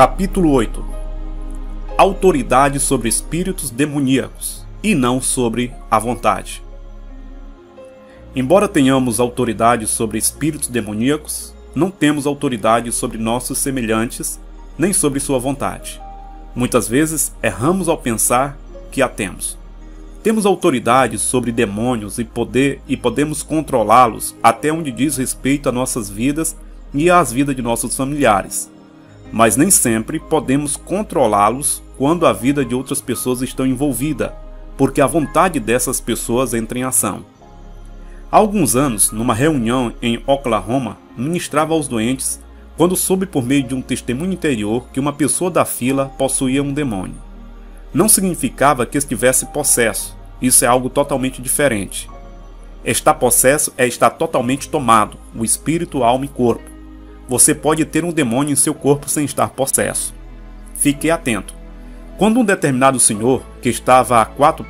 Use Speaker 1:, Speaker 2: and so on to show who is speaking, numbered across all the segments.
Speaker 1: Capítulo 8. Autoridade sobre espíritos demoníacos e não sobre a vontade. Embora tenhamos autoridade sobre espíritos demoníacos, não temos autoridade sobre nossos semelhantes, nem sobre sua vontade. Muitas vezes erramos ao pensar que a temos. Temos autoridade sobre demônios e podemos controlá-los até onde diz respeito a nossas vidas e às vidas de nossos familiares. Mas nem sempre podemos controlá-los quando a vida de outras pessoas está envolvida, porque a vontade dessas pessoas entra em ação. Há alguns anos, numa reunião em Oklahoma, ministrava aos doentes quando soube por meio de um testemunho interior que uma pessoa da fila possuía um demônio. Não significava que estivesse possesso, isso é algo totalmente diferente. Estar possesso é estar totalmente tomado, o espírito, alma e corpo. Você pode ter um demônio em seu corpo sem estar possesso. Fique atento. Quando um determinado senhor, que estava a quatro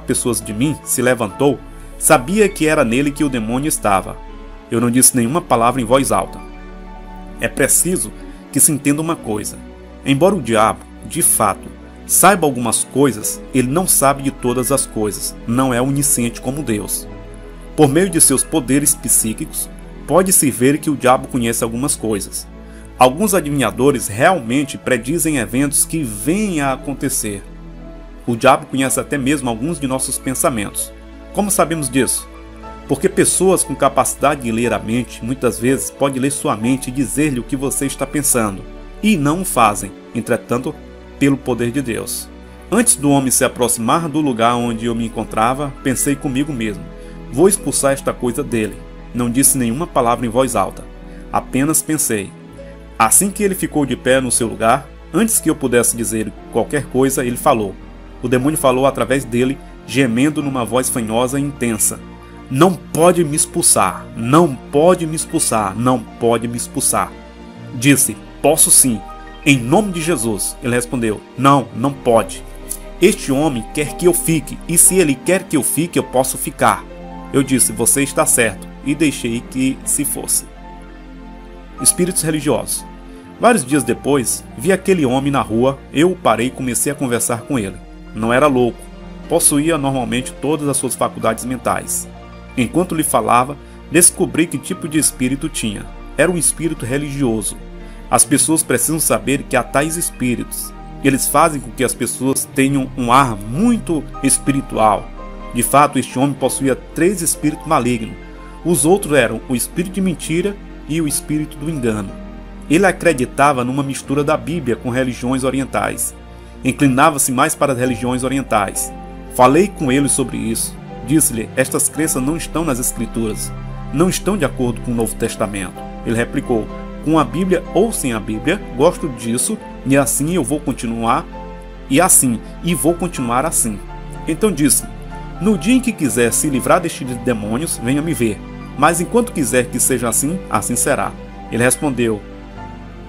Speaker 1: pessoas de mim, se levantou, sabia que era nele que o demônio estava. Eu não disse nenhuma palavra em voz alta. É preciso que se entenda uma coisa. Embora o diabo, de fato, saiba algumas coisas, ele não sabe de todas as coisas. Não é onisciente como Deus. Por meio de seus poderes psíquicos, pode-se ver que o diabo conhece algumas coisas. Alguns adivinhadores realmente predizem eventos que vêm a acontecer. O diabo conhece até mesmo alguns de nossos pensamentos. Como sabemos disso? Porque pessoas com capacidade de ler a mente, muitas vezes podem ler sua mente e dizer-lhe o que você está pensando. E não o fazem, entretanto, pelo poder de Deus. Antes do homem se aproximar do lugar onde eu me encontrava, pensei comigo mesmo: vou expulsar esta coisa dele. Não disse nenhuma palavra em voz alta. Apenas pensei. Assim que ele ficou de pé no seu lugar, antes que eu pudesse dizer qualquer coisa, ele falou. O demônio falou através dele, gemendo numa voz fanhosa e intensa. Não pode me expulsar. Não pode me expulsar. Não pode me expulsar. Disse, posso sim. Em nome de Jesus. Ele respondeu, não, não pode. Este homem quer que eu fique, e se ele quer que eu fique, eu posso ficar. Eu disse, você está certo. E deixei que se fosse. Espíritos religiosos. Vários dias depois, vi aquele homem na rua, eu o parei e comecei a conversar com ele. Não era louco, possuía normalmente todas as suas faculdades mentais. Enquanto lhe falava, descobri que tipo de espírito tinha. Era um espírito religioso. As pessoas precisam saber que há tais espíritos. Eles fazem com que as pessoas tenham um ar muito espiritual. De fato, este homem possuía 3 espíritos malignos. Os outros eram o espírito de mentira e o espírito do engano. Ele acreditava numa mistura da Bíblia com religiões orientais. Inclinava-se mais para as religiões orientais. Falei com ele sobre isso. Disse-lhe, estas crenças não estão nas Escrituras. Não estão de acordo com o Novo Testamento. Ele replicou, com a Bíblia ou sem a Bíblia, gosto disso e assim eu vou continuar e vou continuar assim. Então disse, no dia em que quiser se livrar destes demônios, venha me ver. Mas enquanto quiser que seja assim, assim será. Ele respondeu,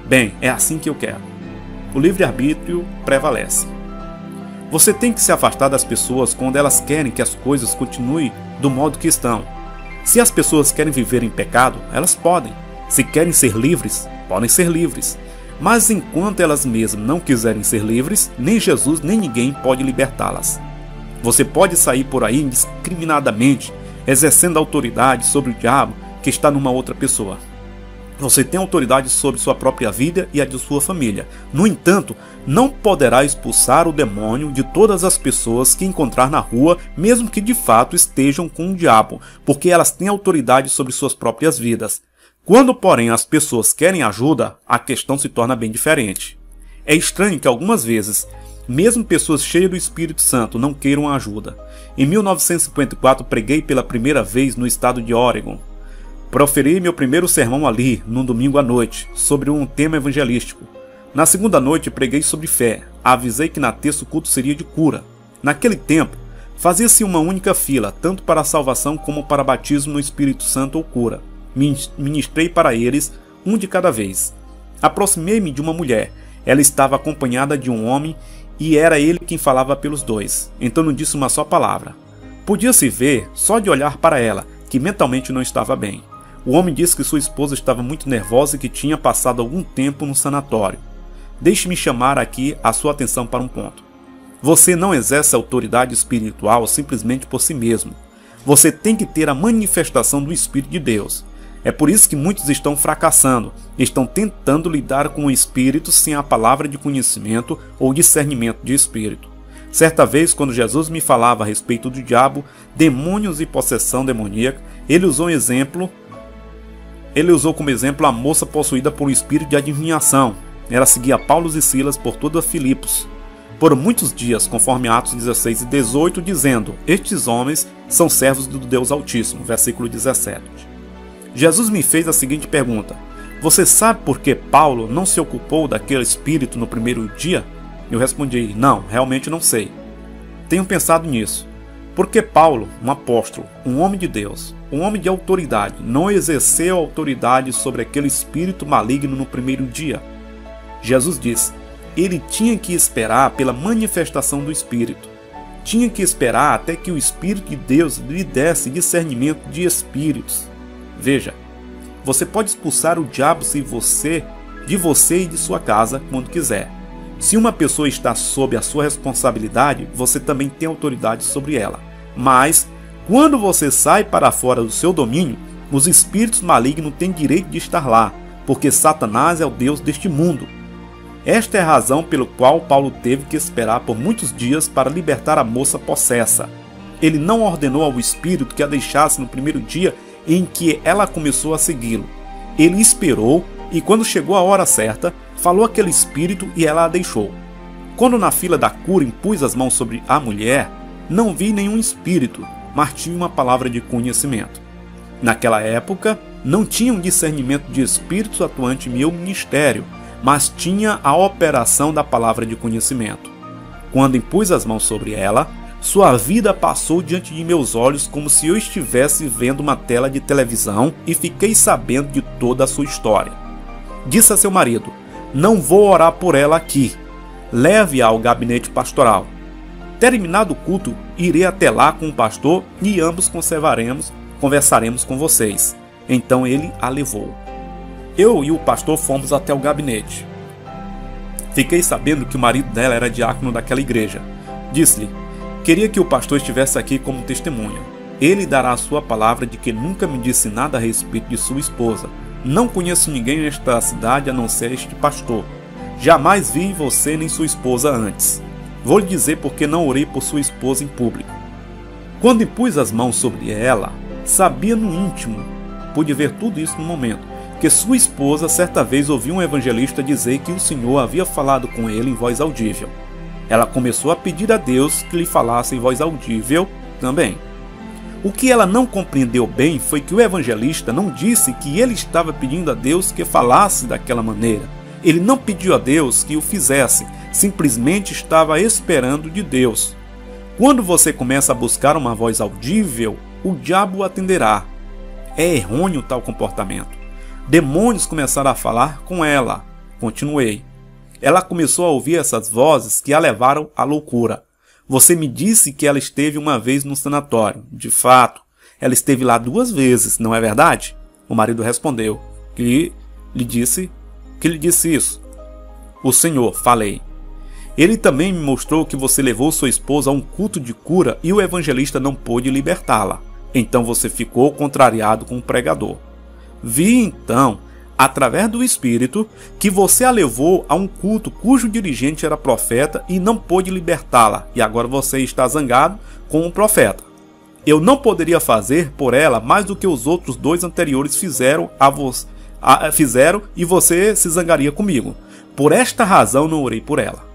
Speaker 1: bem, é assim que eu quero. O livre-arbítrio prevalece. Você tem que se afastar das pessoas quando elas querem que as coisas continuem do modo que estão. Se as pessoas querem viver em pecado, elas podem. Se querem ser livres, podem ser livres. Mas enquanto elas mesmas não quiserem ser livres, nem Jesus nem ninguém pode libertá-las. Você pode sair por aí indiscriminadamente, exercendo autoridade sobre o diabo que está numa outra pessoa. Você tem autoridade sobre sua própria vida e a de sua família. No entanto, não poderá expulsar o demônio de todas as pessoas que encontrar na rua, mesmo que de fato estejam com o diabo, porque elas têm autoridade sobre suas próprias vidas. Quando, porém, as pessoas querem ajuda, a questão se torna bem diferente. É estranho que algumas vezes, mesmo pessoas cheias do Espírito Santo não queiram ajuda. Em 1954 preguei pela primeira vez no estado de Oregon. Proferi meu primeiro sermão ali, num domingo à noite, sobre um tema evangelístico. Na segunda noite preguei sobre fé. Avisei que na terça o culto seria de cura. Naquele tempo, fazia-se uma única fila, tanto para a salvação como para batismo no Espírito Santo ou cura. Ministrei para eles, um de cada vez. Aproximei-me de uma mulher. Ela estava acompanhada de um homem e era ele quem falava pelos dois. Então não disse uma só palavra. Podia-se ver, só de olhar para ela, que mentalmente não estava bem. O homem disse que sua esposa estava muito nervosa e que tinha passado algum tempo no sanatório. Deixe-me chamar aqui a sua atenção para um ponto. Você não exerce autoridade espiritual simplesmente por si mesmo. Você tem que ter a manifestação do Espírito de Deus. É por isso que muitos estão fracassando, estão tentando lidar com o Espírito sem a palavra de conhecimento ou discernimento de Espírito. Certa vez, quando Jesus me falava a respeito do diabo, demônios e possessão demoníaca, ele usou como exemplo a moça possuída por um espírito de adivinhação. Ela seguia Paulo e Silas por toda Filipos, por muitos dias, conforme Atos 16 e 18, dizendo: estes homens são servos do Deus Altíssimo. Versículo 17. Jesus me fez a seguinte pergunta: você sabe por que Paulo não se ocupou daquele espírito no primeiro dia? Eu respondi: não, realmente não sei. Tenho pensado nisso. Porque Paulo, um apóstolo, um homem de Deus, um homem de autoridade, não exerceu autoridade sobre aquele espírito maligno no primeiro dia? Jesus disse: ele tinha que esperar pela manifestação do Espírito. Tinha que esperar até que o Espírito de Deus lhe desse discernimento de espíritos. Veja, você pode expulsar o diabo de você e de sua casa quando quiser. Se uma pessoa está sob a sua responsabilidade, você também tem autoridade sobre ela. Mas, quando você sai para fora do seu domínio, os espíritos malignos têm direito de estar lá, porque Satanás é o Deus deste mundo. Esta é a razão pela qual Paulo teve que esperar por muitos dias para libertar a moça possessa. Ele não ordenou ao espírito que a deixasse no primeiro dia em que ela começou a segui-lo. Ele esperou e, quando chegou a hora certa, falou àquele espírito e ela a deixou. Quando na fila da cura impus as mãos sobre a mulher, não vi nenhum espírito, mas tive uma palavra de conhecimento. Naquela época, não tinha um discernimento de espíritos atuante em meu ministério, mas tinha a operação da palavra de conhecimento. Quando impus as mãos sobre ela, sua vida passou diante de meus olhos como se eu estivesse vendo uma tela de televisão e fiquei sabendo de toda a sua história. Disse a seu marido: não vou orar por ela aqui. Leve-a ao gabinete pastoral. Terminado o culto, irei até lá com o pastor e ambos conversaremos com vocês. Então ele a levou. Eu e o pastor fomos até o gabinete. Fiquei sabendo que o marido dela era diácono daquela igreja. Disse-lhe: queria que o pastor estivesse aqui como testemunha. Ele dará a sua palavra de que nunca me disse nada a respeito de sua esposa. Não conheço ninguém nesta cidade a não ser este pastor. Jamais vi você nem sua esposa antes. Vou lhe dizer porque não orei por sua esposa em público. Quando impus as mãos sobre ela, sabia no íntimo, pude ver tudo isso no momento, que sua esposa certa vez ouviu um evangelista dizer que o Senhor havia falado com ele em voz audível. Ela começou a pedir a Deus que lhe falasse em voz audível também. O que ela não compreendeu bem foi que o evangelista não disse que ele estava pedindo a Deus que falasse daquela maneira. Ele não pediu a Deus que o fizesse, simplesmente estava esperando de Deus. Quando você começa a buscar uma voz audível, o diabo o atenderá. É errôneo tal comportamento. Demônios começaram a falar com ela. Continuei. Ela começou a ouvir essas vozes que a levaram à loucura. Você me disse que ela esteve uma vez no sanatório. De fato, ela esteve lá 2 vezes, não é verdade? O marido respondeu. Que lhe disse isso? O Senhor, falei. Ele também me mostrou que você levou sua esposa a um culto de cura e o evangelista não pôde libertá-la. Então você ficou contrariado com o pregador. Vi então, através do Espírito, que você a levou a um culto cujo dirigente era profeta e não pôde libertá-la, e agora você está zangado com o profeta. Eu não poderia fazer por ela mais do que os outros 2 anteriores fizeram e você se zangaria comigo. Por esta razão não orei por ela.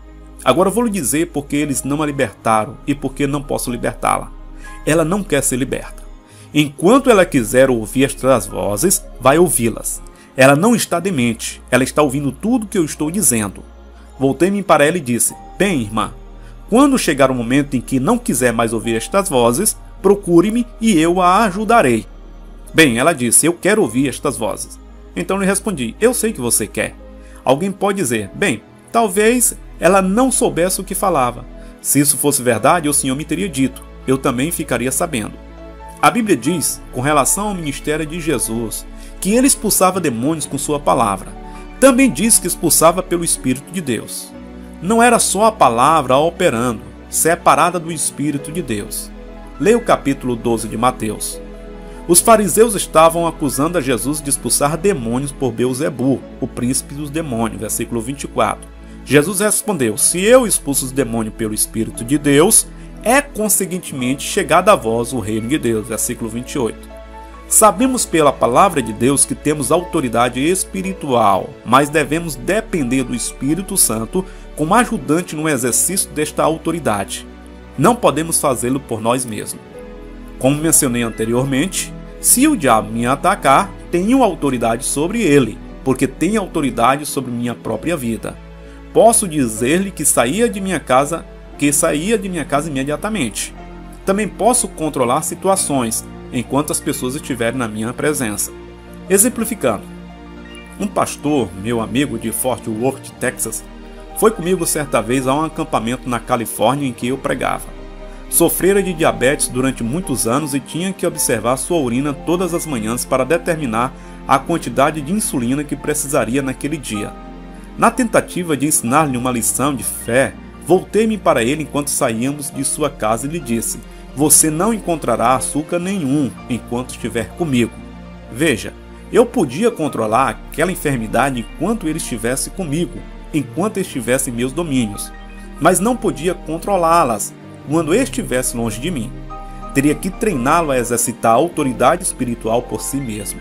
Speaker 1: Agora vou lhe dizer porque eles não a libertaram e porque não posso libertá-la. Ela não quer ser liberta. Enquanto ela quiser ouvir estas vozes, vai ouvi-las. Ela não está demente, ela está ouvindo tudo o que eu estou dizendo. Voltei-me para ela e disse: bem, irmã, quando chegar o momento em que não quiser mais ouvir estas vozes, procure-me e eu a ajudarei. Bem, ela disse: eu quero ouvir estas vozes. Então lhe respondi: eu sei que você quer. Alguém pode dizer: bem, talvez ela não soubesse o que falava. Se isso fosse verdade, o Senhor me teria dito. Eu também ficaria sabendo. A Bíblia diz, com relação ao ministério de Jesus, que ele expulsava demônios com sua palavra. Também diz que expulsava pelo Espírito de Deus. Não era só a palavra operando, separada do Espírito de Deus. Leia o capítulo 12 de Mateus. Os fariseus estavam acusando a Jesus de expulsar demônios por Beelzebu, o príncipe dos demônios, versículo 24. Jesus respondeu: se eu expulso os demônios pelo Espírito de Deus, é conseguintemente chegado a vós o reino de Deus, versículo 28. Sabemos pela palavra de Deus que temos autoridade espiritual, mas devemos depender do Espírito Santo como ajudante no exercício desta autoridade. Não podemos fazê-lo por nós mesmos. Como mencionei anteriormente, se o diabo me atacar, tenho autoridade sobre ele, porque tenho autoridade sobre minha própria vida. Posso dizer-lhe que saía de minha casa imediatamente. Também posso controlar situações enquanto as pessoas estiverem na minha presença. Exemplificando, um pastor, meu amigo de Fort Worth, Texas, foi comigo certa vez a um acampamento na Califórnia em que eu pregava. Sofrera de diabetes durante muitos anos e tinha que observar sua urina todas as manhãs para determinar a quantidade de insulina que precisaria naquele dia. Na tentativa de ensinar-lhe uma lição de fé, voltei-me para ele enquanto saíamos de sua casa e lhe disse: você não encontrará açúcar nenhum enquanto estiver comigo. Veja, eu podia controlar aquela enfermidade enquanto ele estivesse comigo, enquanto estivesse em meus domínios, mas não podia controlá-las quando estivesse longe de mim. Teria que treiná-lo a exercitar a autoridade espiritual por si mesmo.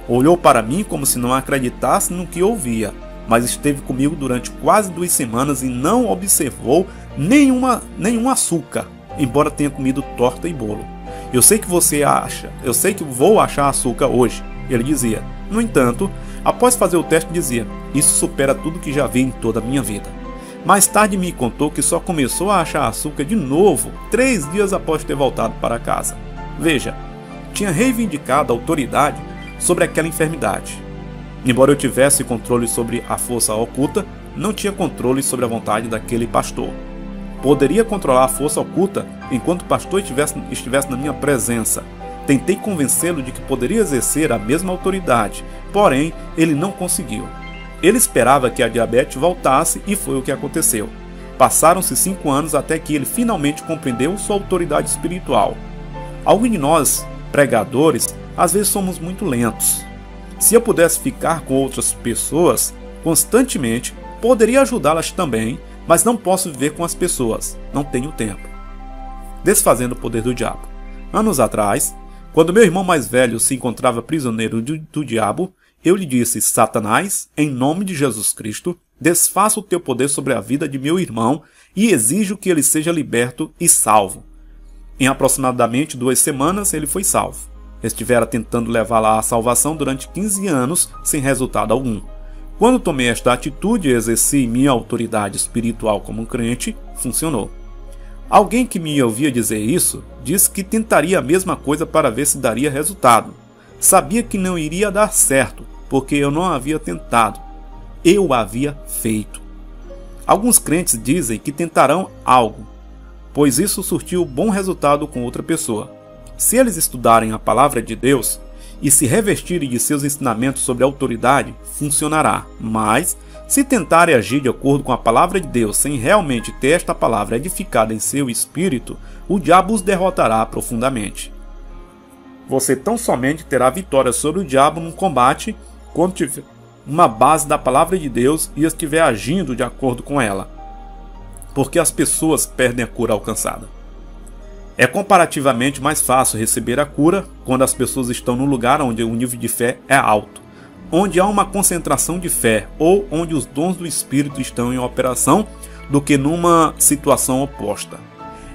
Speaker 1: Olhou para mim como se não acreditasse no que ouvia, mas esteve comigo durante quase 2 semanas e não observou nenhum açúcar, embora tenha comido torta e bolo. Eu sei que vou achar açúcar hoje, ele dizia. No entanto, após fazer o teste dizia: isso supera tudo que já vi em toda a minha vida. Mais tarde me contou que só começou a achar açúcar de novo 3 dias após ter voltado para casa. Veja, tinha reivindicado a autoridade sobre aquela enfermidade. Embora eu tivesse controle sobre a força oculta, não tinha controle sobre a vontade daquele pastor. Poderia controlar a força oculta enquanto o pastor estivesse na minha presença. Tentei convencê-lo de que poderia exercer a mesma autoridade, porém ele não conseguiu. Ele esperava que a diabetes voltasse e foi o que aconteceu. Passaram-se 5 anos até que ele finalmente compreendeu sua autoridade espiritual. Alguns de nós, pregadores, às vezes somos muito lentos. Se eu pudesse ficar com outras pessoas constantemente, poderia ajudá-las também, mas não posso viver com as pessoas, não tenho tempo. Desfazendo o poder do diabo. Anos atrás, quando meu irmão mais velho se encontrava prisioneiro do diabo, eu lhe disse: Satanás, em nome de Jesus Cristo, desfaça o teu poder sobre a vida de meu irmão e exijo que ele seja liberto e salvo. Em aproximadamente 2 semanas ele foi salvo. Estivera tentando levá-la à salvação durante 15 anos sem resultado algum. Quando tomei esta atitude e exerci minha autoridade espiritual como crente, funcionou. Alguém que me ouvia dizer isso, disse que tentaria a mesma coisa para ver se daria resultado. Sabia que não iria dar certo, porque eu não havia tentado. Eu havia feito. Alguns crentes dizem que tentarão algo, pois isso surtiu bom resultado com outra pessoa. Se eles estudarem a palavra de Deus e se revestirem de seus ensinamentos sobre autoridade, funcionará. Mas, se tentarem agir de acordo com a palavra de Deus sem realmente ter esta palavra edificada em seu espírito, o diabo os derrotará profundamente. Você tão somente terá vitória sobre o diabo num combate quando tiver uma base da palavra de Deus e estiver agindo de acordo com ela. Porque as pessoas perdem a cura alcançada. É comparativamente mais fácil receber a cura quando as pessoas estão num lugar onde o nível de fé é alto, onde há uma concentração de fé ou onde os dons do Espírito estão em operação, do que numa situação oposta.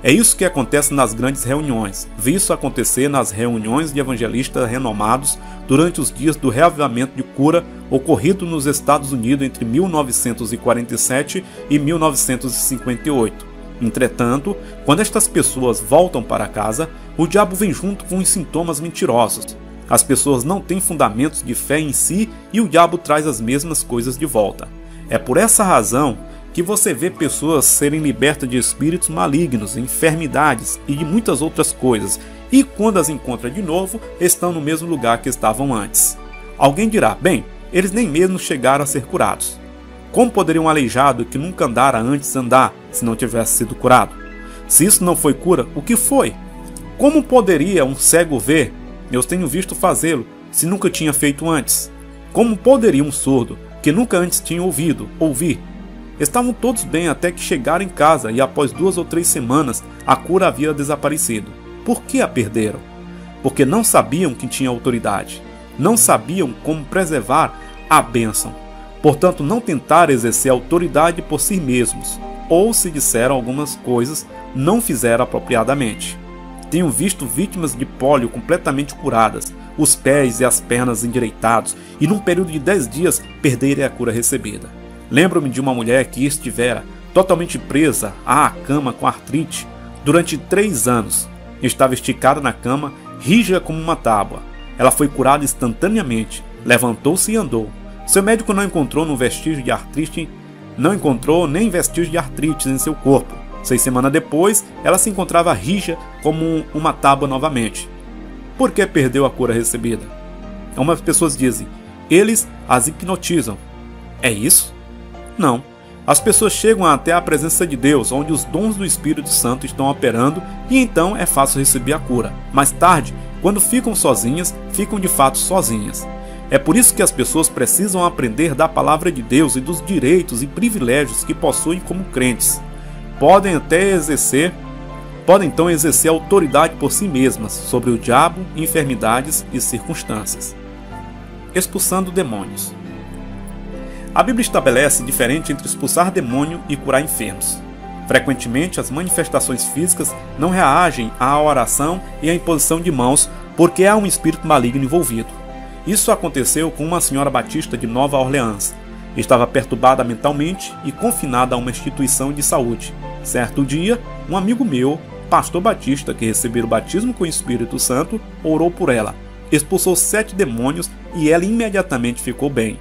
Speaker 1: É isso que acontece nas grandes reuniões. Vi isso acontecer nas reuniões de evangelistas renomados durante os dias do reavivamento de cura ocorrido nos Estados Unidos entre 1947 e 1958. Entretanto, quando estas pessoas voltam para casa, o diabo vem junto com os sintomas mentirosos. As pessoas não têm fundamentos de fé em si e o diabo traz as mesmas coisas de volta. É por essa razão que você vê pessoas serem libertas de espíritos malignos, enfermidades e de muitas outras coisas, e quando as encontra de novo, estão no mesmo lugar que estavam antes. Alguém dirá: bem, eles nem mesmo chegaram a ser curados. Como poderia um aleijado que nunca andara antes andar, se não tivesse sido curado? Se isso não foi cura, o que foi? Como poderia um cego ver? Eu tenho visto fazê-lo, se nunca tinha feito antes. Como poderia um surdo, que nunca antes tinha ouvido, ouvir? Estavam todos bem até que chegaram em casa e após 2 ou 3 semanas a cura havia desaparecido. Por que a perderam? Porque não sabiam que tinha autoridade. Não sabiam como preservar a bênção. Portanto, não tentaram exercer autoridade por si mesmos. Ou, se disseram algumas coisas, não fizeram apropriadamente. Tenho visto vítimas de pólio completamente curadas, os pés e as pernas endireitados, e num período de 10 dias perderem a cura recebida. Lembro-me de uma mulher que estivera totalmente presa à cama com artrite durante 3 anos. Estava esticada na cama, rígida como uma tábua. Ela foi curada instantaneamente, levantou-se e andou. Seu médico não encontrou nem vestígio de artrite em seu corpo. 6 semanas depois, ela se encontrava rígida como uma tábua novamente. Por que perdeu a cura recebida? Algumas pessoas dizem, eles as hipnotizam. É isso? Não. As pessoas chegam até a presença de Deus, onde os dons do Espírito Santo estão operando, e então é fácil receber a cura. Mais tarde, quando ficam sozinhas, ficam de fato sozinhas. É por isso que as pessoas precisam aprender da palavra de Deus e dos direitos e privilégios que possuem como crentes. Podem então exercer autoridade por si mesmas sobre o diabo, enfermidades e circunstâncias. Expulsando demônios. A Bíblia estabelece diferente entre expulsar demônio e curar enfermos. Frequentemente, as manifestações físicas não reagem à oração e à imposição de mãos porque há um espírito maligno envolvido. Isso aconteceu com uma senhora batista de Nova Orleans. Estava perturbada mentalmente e confinada a uma instituição de saúde. Certo dia, um amigo meu, pastor batista, que recebera o batismo com o Espírito Santo, orou por ela, expulsou 7 demônios e ela imediatamente ficou bem.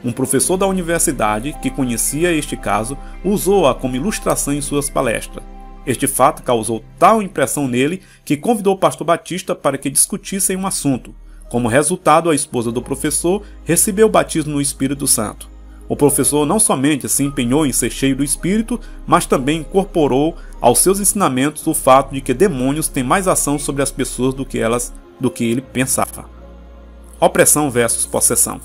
Speaker 1: Um professor da universidade, que conhecia este caso, usou-a como ilustração em suas palestras. Este fato causou tal impressão nele que convidou o pastor batista para que discutissem um assunto. Como resultado, a esposa do professor recebeu o batismo no Espírito Santo. O professor não somente se empenhou em ser cheio do Espírito, mas também incorporou aos seus ensinamentos o fato de que demônios têm mais ação sobre as pessoas do que ele pensava. Opressão versus possessão.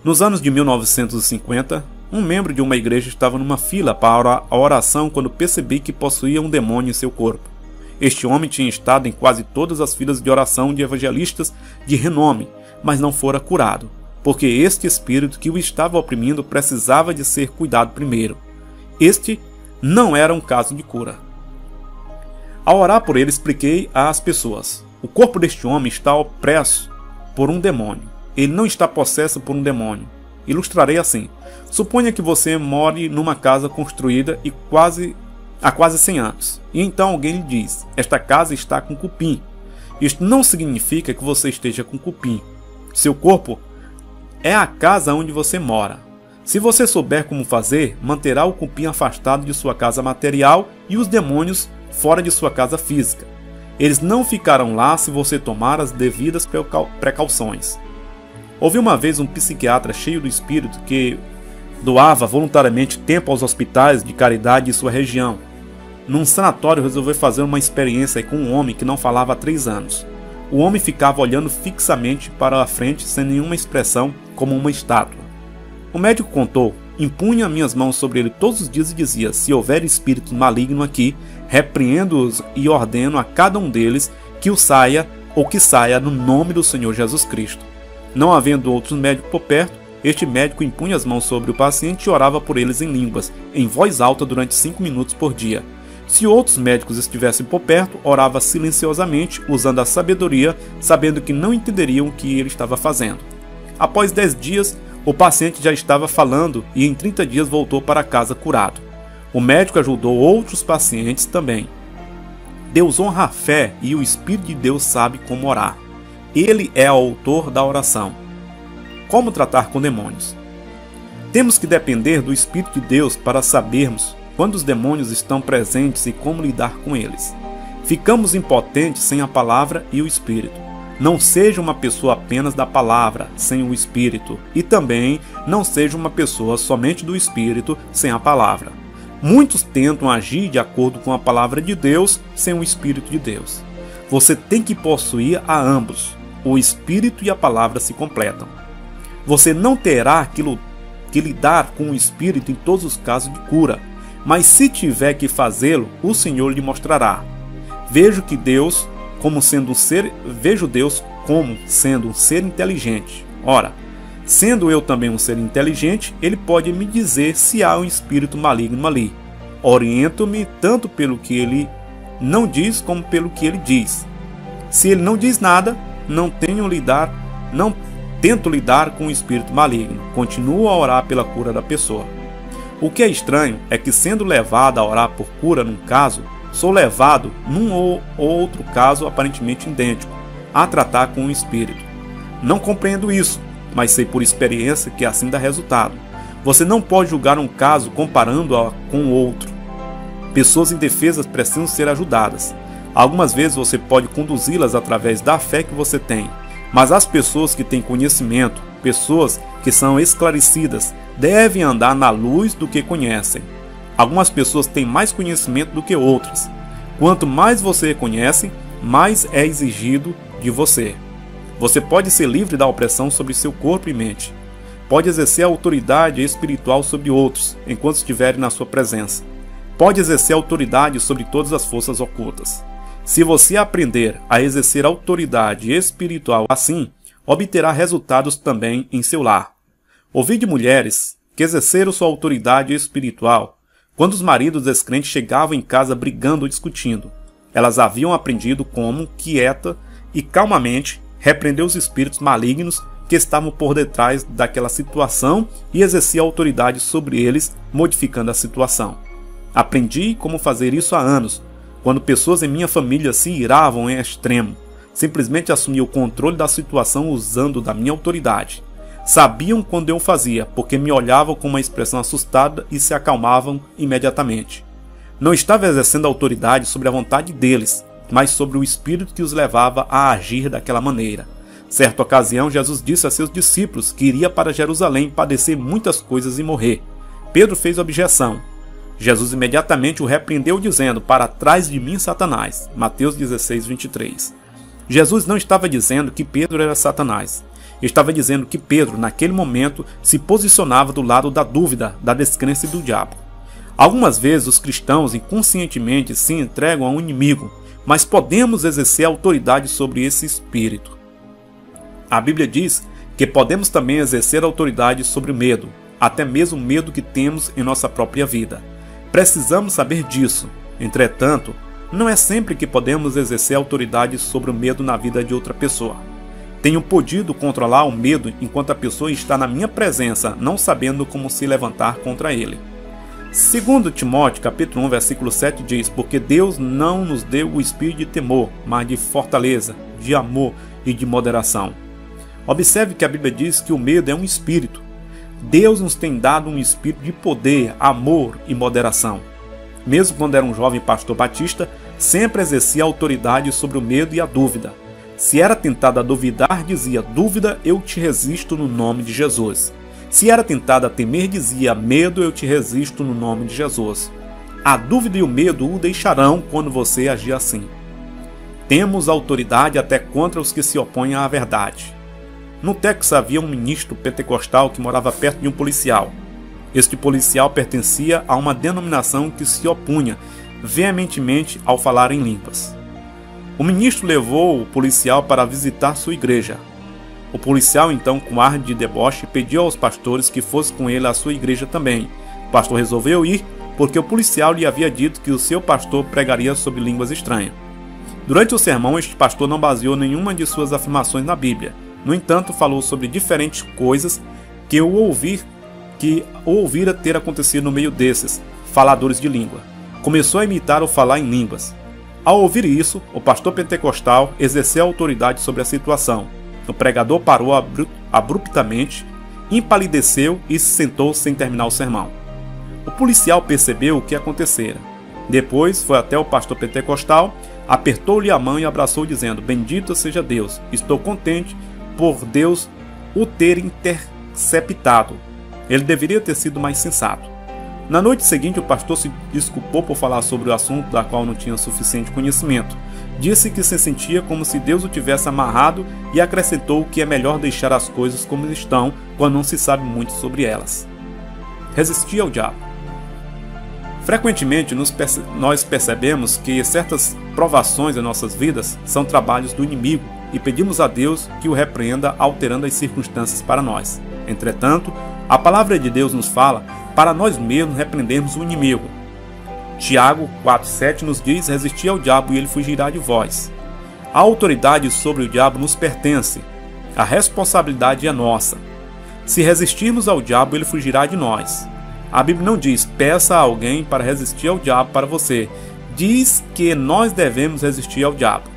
Speaker 1: Nos anos de 1950, um membro de uma igreja estava numa fila para a oração quando percebi que possuía um demônio em seu corpo. Este homem tinha estado em quase todas as filas de oração de evangelistas de renome, mas não fora curado, porque este espírito que o estava oprimindo precisava de ser cuidado primeiro. Este não era um caso de cura. Ao orar por ele, expliquei às pessoas: o corpo deste homem está opresso por um demônio. Ele não está possesso por um demônio. Ilustrarei assim. Suponha que você more numa casa construída há quase 100 anos. E então alguém lhe diz: esta casa está com cupim. Isto não significa que você esteja com cupim. Seu corpo é a casa onde você mora. Se você souber como fazer, manterá o cupim afastado de sua casa material e os demônios fora de sua casa física. Eles não ficarão lá se você tomar as devidas precauções. Houve uma vez um psiquiatra cheio do espírito que doava voluntariamente tempo aos hospitais de caridade de sua região. Num sanatório, resolveu fazer uma experiência com um homem que não falava há 3 anos. O homem ficava olhando fixamente para a frente sem nenhuma expressão, como uma estátua. O médico contou: impunha minhas mãos sobre ele todos os dias e dizia: se houver espírito maligno aqui, repreendo-os e ordeno a cada um deles que saia no nome do Senhor Jesus Cristo. Não havendo outros médicos por perto, este médico impunha as mãos sobre o paciente e orava por eles em línguas, em voz alta durante 5 minutos por dia. Se outros médicos estivessem por perto, orava silenciosamente, usando a sabedoria, sabendo que não entenderiam o que ele estava fazendo. Após 10 dias, o paciente já estava falando e em 30 dias voltou para casa curado. O médico ajudou outros pacientes também. Deus honra a fé e o Espírito de Deus sabe como orar. Ele é o autor da oração. Como tratar com demônios? Temos que depender do Espírito de Deus para sabermos quando os demônios estão presentes e como lidar com eles. Ficamos impotentes sem a palavra e o Espírito. Não seja uma pessoa apenas da palavra, sem o Espírito, e também não seja uma pessoa somente do Espírito, sem a palavra. Muitos tentam agir de acordo com a palavra de Deus, sem o Espírito de Deus. Você tem que possuir a ambos. O Espírito e a palavra se completam. Você não terá que lidar com o Espírito em todos os casos de cura, mas se tiver que fazê-lo, o Senhor lhe mostrará. Vejo Deus como sendo um ser inteligente. Ora, sendo eu também um ser inteligente, ele pode me dizer se há um espírito maligno ali. Oriento-me tanto pelo que ele não diz como pelo que ele diz. Se ele não diz nada, não tento lidar com o espírito maligno. Continuo a orar pela cura da pessoa. O que é estranho é que, sendo levado a orar por cura num caso, sou levado, num ou outro caso aparentemente idêntico, a tratar com o espírito. Não compreendo isso, mas sei por experiência que assim dá resultado. Você não pode julgar um caso comparando-o com o outro. Pessoas indefesas precisam ser ajudadas. Algumas vezes você pode conduzi-las através da fé que você tem, mas as pessoas que têm conhecimento, pessoas que são esclarecidas, devem andar na luz do que conhecem. Algumas pessoas têm mais conhecimento do que outras. Quanto mais você conhece, mais é exigido de você. Você pode ser livre da opressão sobre seu corpo e mente. Pode exercer autoridade espiritual sobre outros, enquanto estiverem na sua presença. Pode exercer autoridade sobre todas as forças ocultas. Se você aprender a exercer autoridade espiritual assim, obterá resultados também em seu lar. Ouvi de mulheres que exerceram sua autoridade espiritual quando os maridos descrentes chegavam em casa brigando ou discutindo. Elas haviam aprendido como, quieta e calmamente, repreender os espíritos malignos que estavam por detrás daquela situação e exercer autoridade sobre eles, modificando a situação. Aprendi como fazer isso há anos, quando pessoas em minha família se iravam em extremo. Simplesmente assumi o controle da situação usando da minha autoridade. Sabiam quando eu fazia, porque me olhavam com uma expressão assustada e se acalmavam imediatamente. Não estava exercendo autoridade sobre a vontade deles, mas sobre o espírito que os levava a agir daquela maneira. Certa ocasião, Jesus disse a seus discípulos que iria para Jerusalém padecer muitas coisas e morrer. Pedro fez objeção. Jesus imediatamente o repreendeu dizendo: "Para trás de mim, Satanás." Mateus 16, 23. Jesus não estava dizendo que Pedro era Satanás. Estava dizendo que Pedro, naquele momento, se posicionava do lado da dúvida, da descrença e do diabo. Algumas vezes os cristãos inconscientemente se entregam ao inimigo, mas podemos exercer autoridade sobre esse espírito. A Bíblia diz que podemos também exercer autoridade sobre o medo, até mesmo o medo que temos em nossa própria vida. Precisamos saber disso. Entretanto, não é sempre que podemos exercer autoridade sobre o medo na vida de outra pessoa. Tenho podido controlar o medo enquanto a pessoa está na minha presença, não sabendo como se levantar contra ele. 2 Timóteo capítulo 1, versículo 7 diz: "Porque Deus não nos deu o espírito de temor, mas de fortaleza, de amor e de moderação." Observe que a Bíblia diz que o medo é um espírito. Deus nos tem dado um espírito de poder, amor e moderação. Mesmo quando era um jovem pastor batista, sempre exercia autoridade sobre o medo e a dúvida. Se era tentado a duvidar, dizia: "Dúvida, eu te resisto no nome de Jesus." Se era tentado a temer, dizia: "Medo, eu te resisto no nome de Jesus." A dúvida e o medo o deixarão quando você agir assim. Temos autoridade até contra os que se opõem à verdade. No Texas havia um ministro pentecostal que morava perto de um policial. Este policial pertencia a uma denominação que se opunha veementemente ao falar em línguas. O ministro levou o policial para visitar sua igreja. O policial, então, com ar de deboche, pediu aos pastores que fosse com ele à sua igreja também. O pastor resolveu ir porque o policial lhe havia dito que o seu pastor pregaria sobre línguas estranhas. Durante o sermão, este pastor não baseou nenhuma de suas afirmações na Bíblia. No entanto, falou sobre diferentes coisas que ouvira ter acontecido no meio desses faladores de língua. Começou a imitar o falar em línguas. Ao ouvir isso, o pastor pentecostal exerceu autoridade sobre a situação. O pregador parou abruptamente, empalideceu e se sentou sem terminar o sermão. O policial percebeu o que acontecera. Depois foi até o pastor pentecostal, apertou-lhe a mão e abraçou, dizendo: Bendito seja Deus, estou contente por Deus o ter interceptado. Ele deveria ter sido mais sensato. Na noite seguinte, o pastor se desculpou por falar sobre o assunto da qual não tinha suficiente conhecimento. Disse que se sentia como se Deus o tivesse amarrado e acrescentou que é melhor deixar as coisas como estão quando não se sabe muito sobre elas. Resistir ao diabo. Frequentemente nós percebemos que certas provações em nossas vidas são trabalhos do inimigo e pedimos a Deus que o repreenda alterando as circunstâncias para nós. Entretanto, a palavra de Deus nos fala para nós mesmos repreendermos o inimigo. Tiago 4,7 nos diz: Resistir ao diabo e ele fugirá de vós. A autoridade sobre o diabo nos pertence. A responsabilidade é nossa. Se resistirmos ao diabo, ele fugirá de nós. A Bíblia não diz: peça a alguém para resistir ao diabo para você. Diz que nós devemos resistir ao diabo.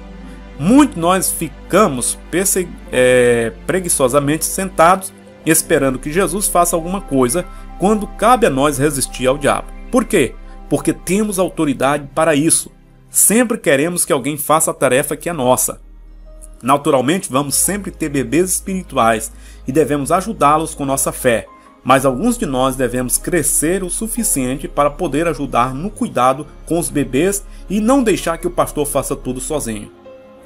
Speaker 1: Muitos nós ficamos preguiçosamente sentados esperando que Jesus faça alguma coisa quando cabe a nós resistir ao diabo. Por quê? Porque temos autoridade para isso. Sempre queremos que alguém faça a tarefa que é nossa. Naturalmente, vamos sempre ter bebês espirituais e devemos ajudá-los com nossa fé. Mas alguns de nós devemos crescer o suficiente para poder ajudar no cuidado com os bebês e não deixar que o pastor faça tudo sozinho.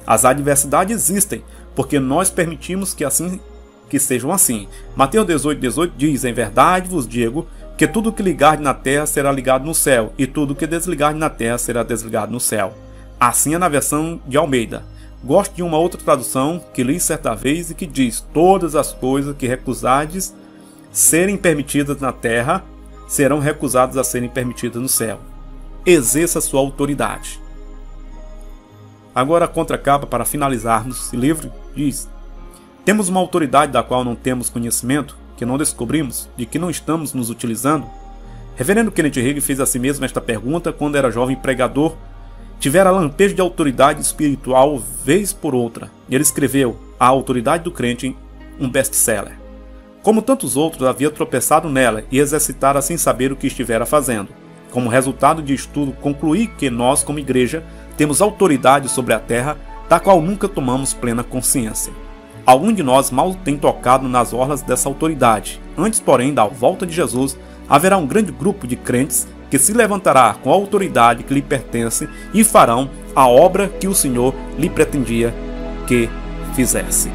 Speaker 1: As adversidades existem, porque nós permitimos que sejam assim. Mateus 18,18 diz: Em verdade vos digo que tudo que ligar na terra será ligado no céu, e tudo que desligar na terra será desligado no céu. Assim é na versão de Almeida. Gosto de uma outra tradução que li certa vez e que diz: Todas as coisas que recusardes serem permitidas na terra serão recusadas a serem permitidas no céu. Exerça sua autoridade. Agora a contracapa para finalizarmos esse livro diz: Temos uma autoridade da qual não temos conhecimento, que não descobrimos, de que não estamos nos utilizando? Reverendo Kenneth Hagin fez a si mesmo esta pergunta quando era jovem pregador. Tivera lampejo de autoridade espiritual vez por outra. Ele escreveu A Autoridade do Crente, um best-seller. Como tantos outros, havia tropeçado nela e exercitara sem saber o que estivera fazendo. Como resultado de estudo, concluí que nós, como igreja, temos autoridade sobre a terra, da qual nunca tomamos plena consciência. Algum de nós mal tem tocado nas orlas dessa autoridade. Antes, porém, da volta de Jesus, haverá um grande grupo de crentes que se levantará com a autoridade que lhe pertence e farão a obra que o Senhor lhe pretendia que fizesse.